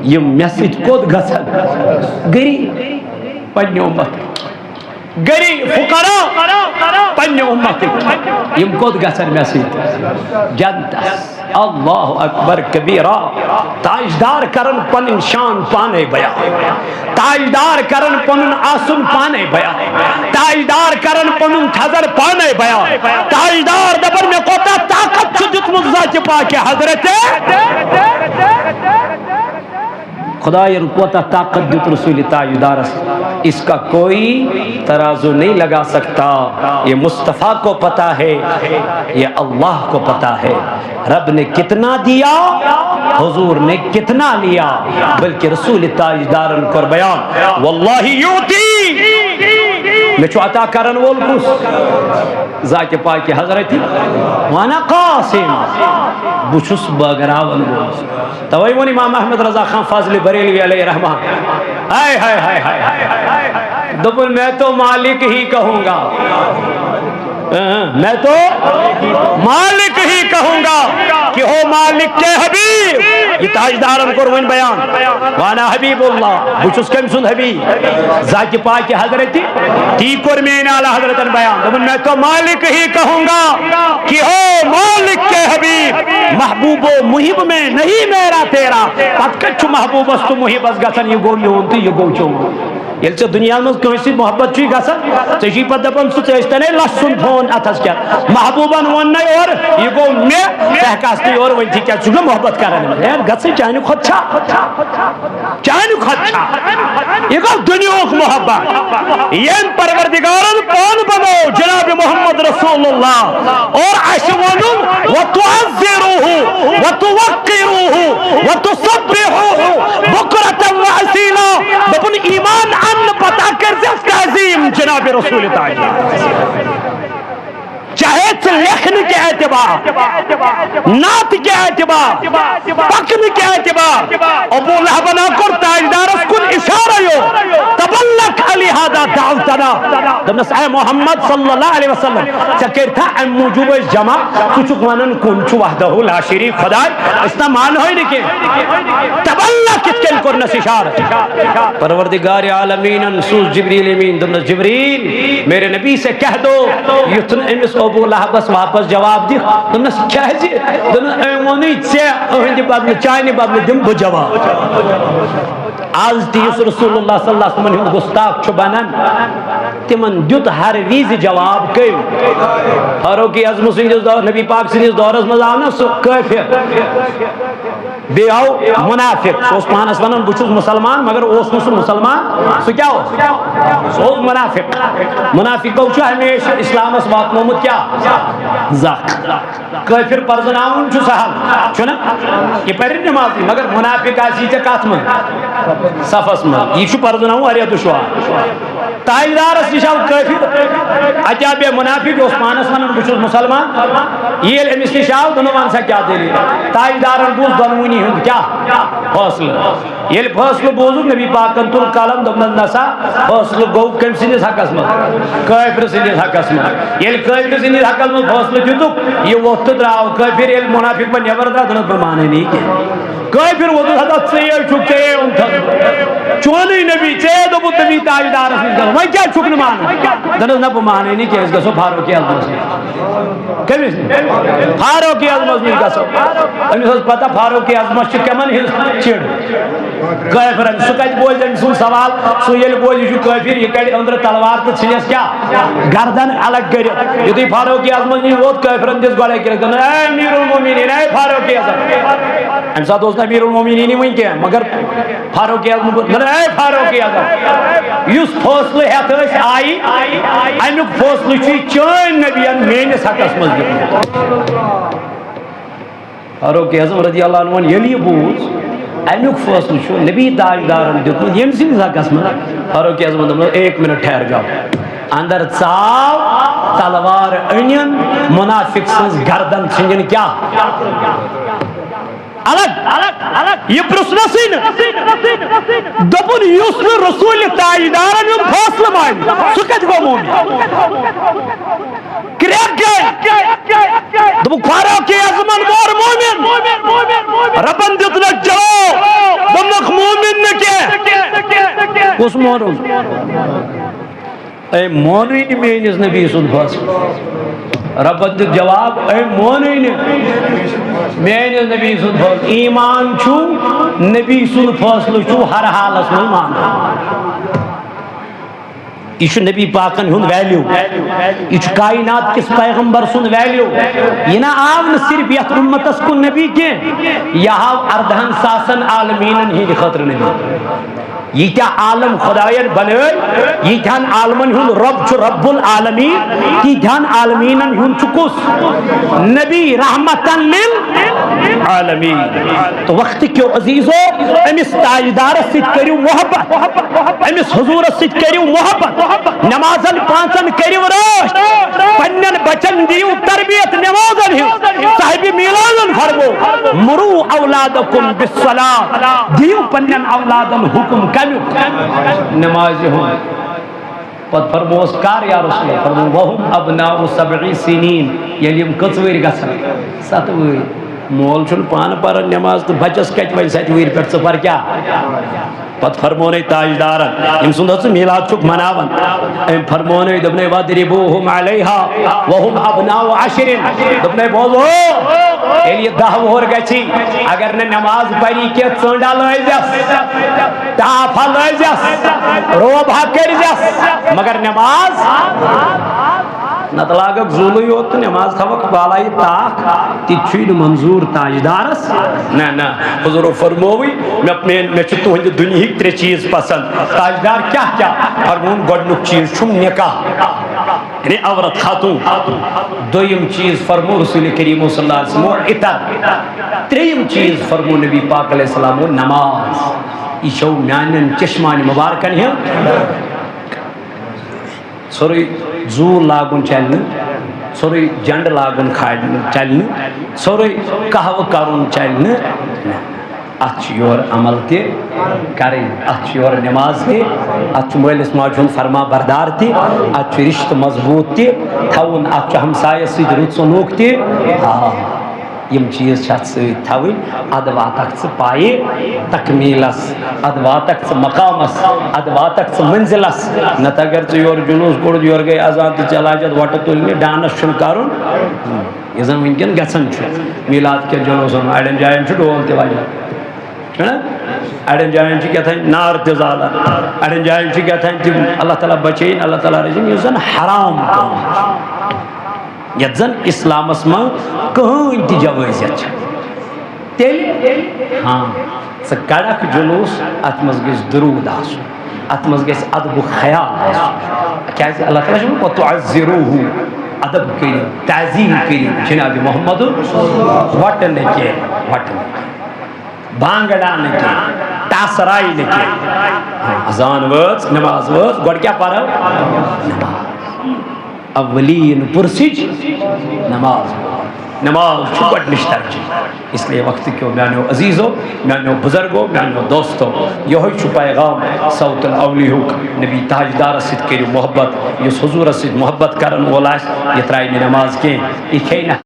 یہ میسج کود گھسن غریب پنی امت غریب فقراء پنی امت یم کود گھسن میسج جنتس اللہ اکبر کبیرہ تاجدار کرن پنن شان پانے بیان تاجدار کرن پنن آسن پانے بیان تاجدار کرن پنن تھزر پانے بیان تاجدار دبر میں کوتا طاقت چھجت مغزات پاک حضرت خدا یہ رکوتا طاقت دیت رسول تاجدار اس کا کوئی ترازو نہیں لگا سکتا یہ مصطفیٰ کو پتا ہے یہ اللہ کو پتا ہے رب نے کتنا دیا حضور نے کتنا لیا بلکہ رسول تاجدار کر بیان واللہ یوتی میں چو عطا کرن والکس ذات پاک حضرتی وانا قاسم بچس باگراون بولس تویون امام احمد رضا خان فاضل بریلوی علیہ رحمان ہائے ہائے ہائے ہائے دبل میں تو مالک ہی کہوں گا میں تو مالک ہی کہوں گا کہ ہو مالک کے حبیب یہ تاجدارن قرون بیان وانا حبیب اللہ بچس کم سن حبیب ذات پاک حضرت تی قرمین آلہ حضرت بیان دبن میں تو مالک ہی کہوں گا کہ ہو مالک کے حبیب محبوب و محب میں نہیں میرا تیرا پت کچھ محبوب است تو محب است گسن یہ گو یونتی یہ گو چون یل سے دنیا میں کوئی محبت چوئی گسن چشی پت دپن سو چیستنے لسن پھون اتھس کیا محبوبان ون نہیں اور یہ گو میں تحکاستی اور وہی تھی کیا چونکہ محبت کرنے میں یار گسن چاہنے خود چھا چاہنے خود چھا یہ گو دنیا کو محبت یہ پروردگارن پان بنو جناب محمد رسول اللہ اور عشوانم وتعذروه وتوقروه وتصبحوه بکرة وعسیلا بپن ایمان ان پتا کر سے تعظیم جناب رسول تعالی چاہے لکھن کے اعتبار نعت کے اعتبار پکن کے اعتبار ابو لہب نہ کر تاجدار اس کن اشارہ یو تبلک علی هذا دعوتنا دمس اے محمد صلی اللہ علیہ وسلم چکر تھا ام موجوب جمع کچھ قوانن کنچو وحدہ لا شریف خدا اس نہ مان ہوئی نکے تبلک اس کے کرنا اشارہ پروردگار عالمین انسوس جبریل امین دمس جبریل میرے نبی سے کہہ دو یتن امس ابو لہب واپس جواب دی دمس کیا ہے جی دمس ایمونی چے اہندی بدل چائنی بدل دم بو جواب آز تیس رسول اللہ صلی اللہ علیہ وسلم گستاق چھو بنن تمن دیت ہر ویز جواب کم فاروق اعظم سندس دور نبی پاک سندس دورس مز آو نا سہ کافر بی آو منافق سہ پانس ونان بہ چھس مسلمان مگر اس سہ مسلمان سہ کیا سہ منافق منافقو ہمیشہ اسلامس واتنومت کیا زخ کافر پرزناون چھ سہل چھنا یہ پرِ نمازی مگر منافق آسی ژے کتھ من صفس من یہ پرزناون واریاہ دشوار تاجدارس نش آو کافر اچھا بے منافق اس پانس ونان بہ چھس مسلمان یل امس نش آو دن ون سا کیا دلیل تاجدارن بوز دونونی ہند کیا فاصلہ یل فاصلہ بوزو نبی پاکن تل قلم دپن نسا فاصلہ گو کم سندس حقس من کافر سندس حقس من یل کافر سندس حقس من فاصلہ دیتک یہ وقت دراو کافر یل منافق من نبر درا دن بمانے نہیں کہ کافر وقت حضرت سے چھک تے ان چونی نبی تے دو نبی تاجدار اس میں کیا چھکن مان دن نہ بمانے نہیں کہ اس گسو فاروق اعظم کمس فاروق اعظم نہیں گسو امس پتہ فاروق اعظم چھ کمن ہز چڑ کافر سہ کت بوز ام سن سوال سہ یل بوز یہ کافر یہ کڑ اندر تلوار تو چھلس کیا گردن الگ کر یتھی فاروق اعظم نی ووت کافرن دس گڑے کر اے امیر المومنین اے فاروق اعظم ام سات امیر المومنین ون کیا مگر فاروق اعظم اے فاروق اعظم یس فیصلہ ہیت آئی امیک فیصلہ چھ چین نبیان میانس حقس مز دیت فاروق اعظم رضی اللہ عنہ یلی بوز امیک فیصلہ چھ نبی تاجدارن دیت یم سندس حقس مز فاروق اعظم دپ ایک منٹ ٹھہر جاؤ اندر ژاو تلوار انین منافق سنز گردن ژھنجن کیا الگ یہ پرسنسی دپن یس رسول تاجدارن ہند فیصلہ مان سہ کت گو مومن کریک گئی دپک فاروق اعظمن مور مومن ربن دتن جواب دپنک مومن نہ کی کس مورن اے مونوی نی میانس نبی سن فیصلہ ربن دت جواب اے مونوی نی میانس نبی سن فیصلہ ایمان چھو نبی سن فیصلہ چھو ہر حالس من مان یہ نبی پاکن ہند ویلیو یہ کائنات کس پیغمبر سن ویلیو یہ نہ آو نہ صرف یت امتس کن نبی کی یہ آو اردہن ساسن عالمین ہند خطر نبی یہ کیا عالم خدایت بنے یہ تھان عالمن ہند رب چھ رب العالمین یہ تھان عالمین ہند چکس نبی رحمتن للعالمین تو وقت کیوں عزیزو امس تاجدار ست کریو محبت امس حضور ست کریو محبت نمازن پانچن کریو راشت پنن بچن دیو تربیت نمازن ہی صاحب میلادن فرمو مرو اولادکم بالصلاة دیو پنن اولادن حکم نماز ہوں پت فرموس کار یا رسول اللہ فرمو وهم ابناء 7 سنین یلیم کچویر گسن 7 ویر مول چھن پان پر نماز تو بچس کت وی 7 ویر پر سفر کیا پت فرمونے تاجدارن ام سندس میلاد چک مناون ام فرمونے دبنے وادربوہم علیہا وهم ابناء 10 دبنے بولو ایلی 10 وہر گچی اگر نے نماز پڑھی کے چونڈا لائزیس تافا لائزیس روبہ کریزیس مگر نماز نتلاگک زولوی ہوت نماز تھوک بالائی تاک تیچوئی منظور تاجدارس نا حضور فرموی میں چھتو ہند دنیا ہی 3 چیز پسند تاجدار کیا فرمون گوڑنک چیز چھم نکاح یعنی عورت خاتون دویم چیز فرمو رسول کریم صلی اللہ علیہ وسلم اطاعت تریم چیز فرمو نبی پاک علیہ السلام نماز یہ شو میانن چشمان مبارکن ہے سوری زور لاگن چلن سوری جنڈ لاگن کھاڑن چلن سوری کہو کرن چلن اچھ یور عمل تی کریں اچھ یور نماز تی اچھ مولس ماجون فرما بردار تی اچھ رشت مضبوط تی تھون اچھ ہمسایہ سید رت سلوک تی یم چیز چھت سی تھوین اد واتک ث پائے تکمیلس اد واتک ث مقامس اد واتک ث منزلس نت اگر ث یور جلوس کوڑ یور گئی اذان تو چلا جد وٹ تلنی ڈانس چھن کرن یہ زن ونکن گژھن چھ میلاد کے جلوسن اڑن جائن چھ ڈول تہ وجہ چھنا اڑن جائن کیا تھا نار تزالان اڑن جائن کیا تھا اللہ تعالیٰ بچین اللہ تعالیٰ رجیم یہ زن حرام یہ زن اسلام اسمان کہیں تی جوازیت تیل ہاں سا کڑک جلوس اتمز گیس درود آسو اتمز گیس ادب و خیال آسو کیا ہے اللہ تعالیٰ شما وَتُعَزِّرُوهُ ادب کریم تعظیم کریم جناب محمد وٹن کے بانگڑا کے تاثرائی کے اذان وز نماز وز گوڑ کیا پڑھا نماز اولین پرسج نماز نماز چھوٹ نشتر چی اس لیے وقت کیوں میانو عزیزو میانو بزرگو میانو دوستو یہ چھو پیغام صوت الاولیہو نبی تاجدار اسید کے محبت یہ حضور اسید محبت کرن والا یہ ترائی نماز کے یہ